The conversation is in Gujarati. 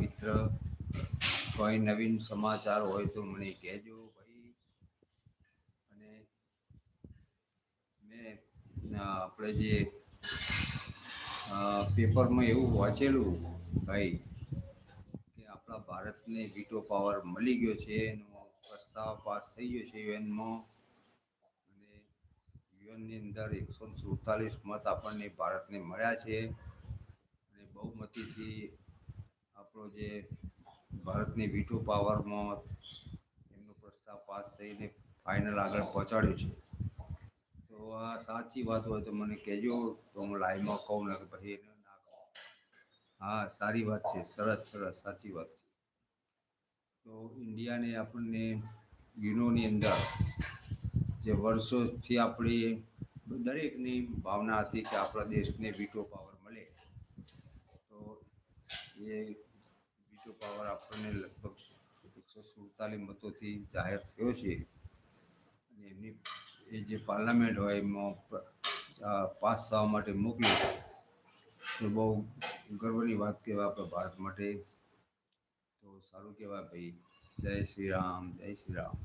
મિત્ર, કોઈ નવીન સમાચાર હોય તો મને કહેજો ભાઈ. અને આપણે જે પેપરમાં એવું વાંચેલું ભાઈ કે આપણા ભારતને વીટો પાવર મળી ગયો છે એનો પ્રસ્તાવ પાસ થઈ ગયો છે યુએનમાં. અને યુએનની અંદર 147 મત આપણને ભારતને મળ્યા છે. અને બહુમતીથી આપણો જે ભારતની વીટો પાવરમાં એમનો પ્રસ્તાવ પાસ થઈને ફાઈનલ આગળ પહોંચાડ્યું છે. તો આ સાચી વાત હોય તો મને કહેજો તો હું લાઈવમાં કહું ને કે પછી એને ના કહું. હા, સારી વાત છે. સરસ સરસ સાચી વાત છે. તો ઇન્ડિયાને આપણને યુનોની અંદર જે વર્ષોથી આપણી દરેકની ભાવના હતી કે આપણા દેશને વીટો પાવર મળે. તો એ વીટો પાવર આપણને લગભગ 147 મતોથી જાહેર થયો છે. અને એમની એ જે પાર્લામેન્ટ હોય એમાં પાસ થવા માટે મોકલી. તો બહુ ગર્વની વાત કહેવાય આપણા ભારત માટે. તો સારું કહેવાય ભાઈ. જય શ્રી રામ, જય શ્રી રામ.